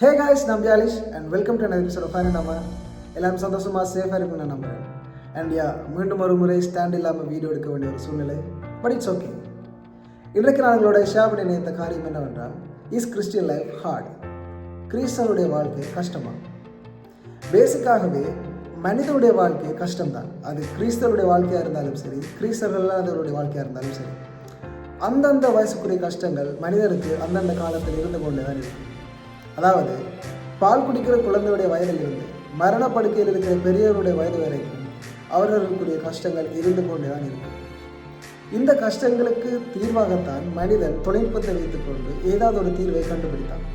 ஹே guys, நான் பியாலிஷ் and welcome to another episode of fine நம்ம எல்லாம் சந்தோஷமாக சேஃபாக இருக்குன்னு நான் நம்புகிறேன். அண்ட் மீண்டும் ஒரு முறை ஸ்டாண்ட் இல்லாமல் வீடியோ எடுக்க வேண்டிய ஒரு சூழ்நிலை, பட் இட்ஸ் ஓகே. இன்றைக்கு நான் உங்களோட ஷேர் பண்ணி நினைத்த காரியம் என்னவென்றால், இஸ் கிறிஸ்டியன் லைஃப் ஹார்ட்? கிறிஸ்தவனுடைய வாழ்க்கை கஷ்டமா? பேசிக்காகவே மனிதனுடைய வாழ்க்கை கஷ்டம்தான். அது கிறிஸ்தவனுடைய வாழ்க்கையாக இருந்தாலும் சரி, கிறிஸ்தவர்கள் இல்லாதவருடைய வாழ்க்கையாக இருந்தாலும் சரி, அந்தந்த வயசுக்குரிய கஷ்டங்கள் மனிதனுக்கு அந்தந்த காலத்தில் இருந்து கொண்டு தான் இருக்கும். அதாவது பால் குடிக்கிற குழந்தையுடைய வயதில் இருந்து மரணப்படுக்கையில் இருக்கிற பெரியவருடைய வயது வரைக்கும் அவர்களுக்குரிய கஷ்டங்கள் இருந்து கொண்டு தான் இருக்கும். இந்த கஷ்டங்களுக்கு தீர்வாகத்தான் மனிதன் தொழில்நுட்பத்தை வைத்துக்கொண்டு ஏதாவது ஒரு தீர்வை கண்டுபிடித்தான்.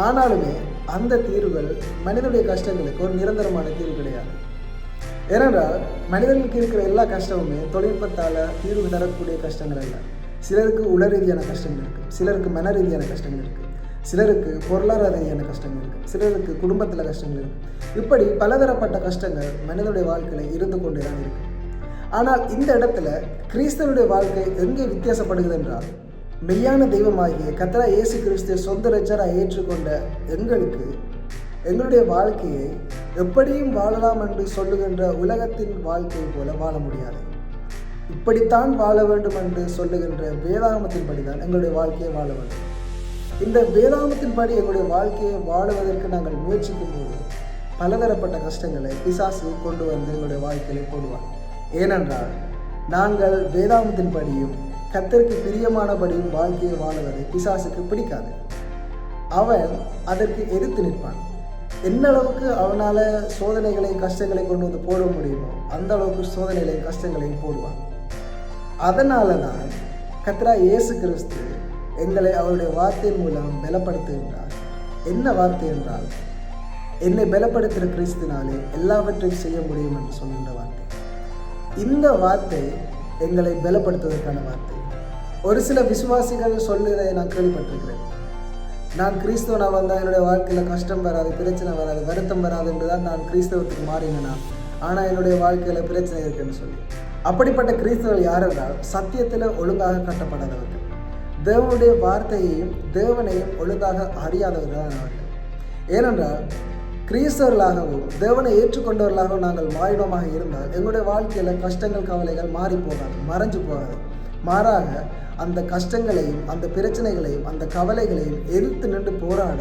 ஆனாலுமே அந்த தீர்வுகள் மனிதனுடைய கஷ்டங்களுக்கு ஒரு நிரந்தரமான தீர்வு கிடையாது. ஏனென்றால் மனிதனுக்கு இருக்கிற எல்லா கஷ்டமுமே தொழில்நுட்பத்தால் தீர்வு தரக்கூடிய கஷ்டங்கள் அல்ல. சிலருக்கு உடல் ரீதியான கஷ்டங்கள் இருக்குது, சிலருக்கு மன ரீதியான கஷ்டங்கள் இருக்குது, சிலருக்கு பொருளாதார ரீதியான கஷ்டங்கள் இருக்குது, சிலருக்கு குடும்பத்தில் கஷ்டங்கள் இருக்குது. இப்படி பலதரப்பட்ட கஷ்டங்கள் மனிதனுடைய வாழ்க்கையில் இருந்து கொண்டே தான் இருக்குது. ஆனால் இந்த இடத்துல கிறிஸ்தவனுடைய வாழ்க்கை எங்கே வித்தியாசப்படுகிறது என்றால், மெய்யான தெய்வமாகிய கர்த்தராகிய இயேசு கிறிஸ்துவை சொந்த இரட்சகராக ஏற்றுக்கொண்ட எங்களுக்கு எங்களுடைய வாழ்க்கையை எப்படியும் வாழலாம் என்று சொல்லுகின்ற உலகத்தின் வாழ்க்கையை போல வாழ முடியாது. இப்படித்தான் வாழ வேண்டும் என்று சொல்லுகின்ற வேதாகமத்தின்படி தான் எங்களுடைய வாழ்க்கையை வாழ வேண்டும். இந்த வேதாகமத்தின்படி எங்களுடைய வாழ்க்கையை வாழுவதற்கு நாங்கள் முயற்சிக்கும் போது பலதரப்பட்ட கஷ்டங்களை பிசாசு கொண்டு வந்து எங்களுடைய வாழ்க்கையிலே போடுவார். ஏனென்றால் நாங்கள் வேதாகமத்தின்படியும் கர்த்தருக்கு பிரியமானபடியும் வாழ்க்கையை வாழுவதை பிசாசுக்கு பிடிக்காது. அவன் அதற்கு எதிர்த்து நிற்பான். என்ன அளவுக்கு அவனால் சோதனைகளை கஷ்டங்களை கொண்டு வந்து போட முடியுமோ அந்த அளவுக்கு சோதனைகளையும் கஷ்டங்களையும் போடுவான். அதனால தான் கர்த்தராகிய இயேசு கிறிஸ்து எங்களை அவருடைய வார்த்தையின் மூலம் பலப்படுத்துகின்றார். என்ன வார்த்தை என்றால், என்னை பலப்படுத்துகிற கிறிஸ்துனாலே எல்லாவற்றையும் செய்ய முடியும் என்று சொல்கின்ற வார்த்தை. இந்த வார்த்தை எங்களை பலப்படுத்துவதற்கான வார்த்தை. ஒரு சில விசுவாசிகள் சொல்லுவதை நான் கேள்விப்பட்டிருக்கிறேன். நான் கிறிஸ்தவனாக வந்தால் என்னுடைய வாழ்க்கையில் கஷ்டம் வராது, பிரச்சனை வராது, வருத்தம் வராது என்று தான் நான் கிறிஸ்தவத்துக்கு மாறினேனா, ஆனால் என்னுடைய வாழ்க்கையில் பிரச்சனை இருக்குன்னு சொல்லி. அப்படிப்பட்ட கிறிஸ்தவர்கள் யார் என்றால், சத்தியத்தில் ஒழுங்காக கட்டப்படாதவர்கள், தேவனுடைய வார்த்தையையும் தேவனையும் ஒழுங்காக அறியாதவர்கள் தான் அவர்கள். ஏனென்றால் கிறிஸ்தவர்களாகவும் தேவனை ஏற்றுக்கொண்டவர்களாகவும் நாங்கள் மாறினமாக இருந்தால் எங்களுடைய வாழ்க்கையில் கஷ்டங்கள் கவலைகள் மாறி போகாது, மறைஞ்சு போகாது. மாறாக அந்த கஷ்டங்களையும் அந்த பிரச்சனைகளையும் அந்த கவலைகளையும் எதிர்த்து நின்று போராட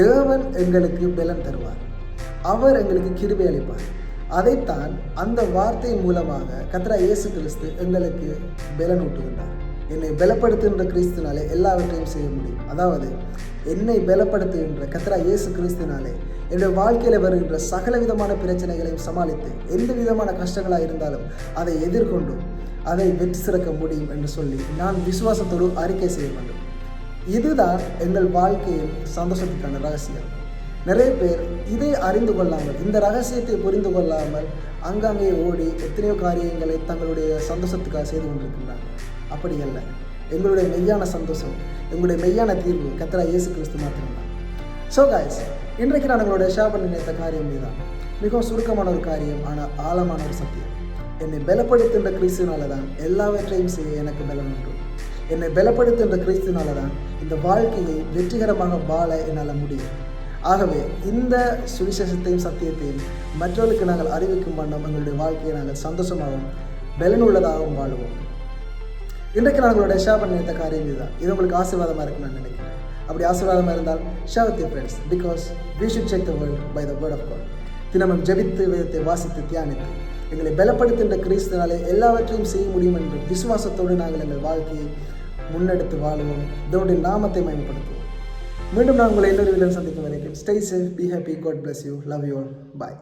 தேவன் எங்களுக்கு பலன் தருவார். அவர் எங்களுக்கு கிருபை அளிப்பார். அதைத்தான் அந்த வார்த்தையின் மூலமாக கர்த்தராகிய இயேசு கிறிஸ்து எங்களுக்கு பலன் ஊட்டுகின்றார். என்னை பலப்படுத்துகின்ற கிறிஸ்துனாலே எல்லாவற்றையும் செய்ய முடியும். அதாவது என்னை பலப்படுத்துகின்ற கர்த்தராகிய இயேசு கிறிஸ்துனாலே என்னுடைய வாழ்க்கையில் வருகின்ற சகல விதமான பிரச்சனைகளையும் சமாளித்து எந்த விதமான கஷ்டங்களாக இருந்தாலும் அதை எதிர்கொண்டு அதை வெற்றி சிறக்க முடியும் என்று சொல்லி நான் விசுவாசத்தோடு அறிக்கை செய்ய வேண்டும். இதுதான் எங்கள் வாழ்க்கையின் சந்தோஷத்துக்கான ரகசியம். நிறைய பேர் இதை அறிந்து கொள்ளாமல், இந்த ரகசியத்தை புரிந்து கொள்ளாமல் அங்கங்கே ஓடி எத்தனையோ காரியங்களை தங்களுடைய சந்தோஷத்துக்காக செய்து கொண்டிருக்கின்றார்கள். அப்படி அல்ல. எங்களுடைய மெய்யான சந்தோஷம், எங்களுடைய மெய்யான தீர்வு கர்த்தராகிய இயேசு கிறிஸ்து மாத்திரம்தான். ஸோ காய்ஸ், இன்றைக்கு நான் உங்களுடைய ஷேர் பண்ணி நினைத்த காரியம் இதுதான். மிகவும் சுருக்கமான ஒரு காரியம், ஆனால் ஆழமான ஒரு சத்தியம். என்னை பலப்படுத்துகின்ற கிறிஸ்துனால தான் எல்லாவற்றையும் செய்ய எனக்கு பலம் உண்டு. என்னை பலப்படுத்துகின்ற கிறிஸ்துனால தான் இந்த வாழ்க்கையை வெற்றிகரமாக வாழ என்னால் முடியும். ஆகவே இந்த சுவிசேஷத்தையும் சத்தியத்தையும் மற்றவர்களுக்கு நாங்கள் அறிவிக்கும் வண்ணம் எங்களுடைய வாழ்க்கையை நாங்கள் சந்தோஷமாகவும் பலனுள்ளதாகவும் வாழுவோம். இன்றைக்கு நான் உங்களுடைய ஷேர் பண்ணி நினைத்த காரியம் இதுதான். இது உங்களுக்கு ஆசீர்வாதமாக இருக்குன்னு நான் நினைக்கிறேன். அப்படி ஆசீர்வாதமாக இருந்தால் share with your friends, because we should check the world by the word of God. தினமும் ஜெபித்து வேதத்தை வாசித்து தியானித்து எங்களை பலப்படுத்துகின்ற கிறிஸ்துவினாலே எல்லாவற்றையும் செய்ய முடியும் என்ற விசுவாசத்தோடு நாங்கள் எங்கள் வாழ்க்கையை முன்னெடுத்து வாழுவோம். தேவனுடைய நாமத்தை மேம்படுத்துவோம். மீண்டும் நான் உங்களை இன்னொரு வீடியோவில் சந்திக்கும் வரைக்கும் stay safe, be happy, God bless you, love you all, bye.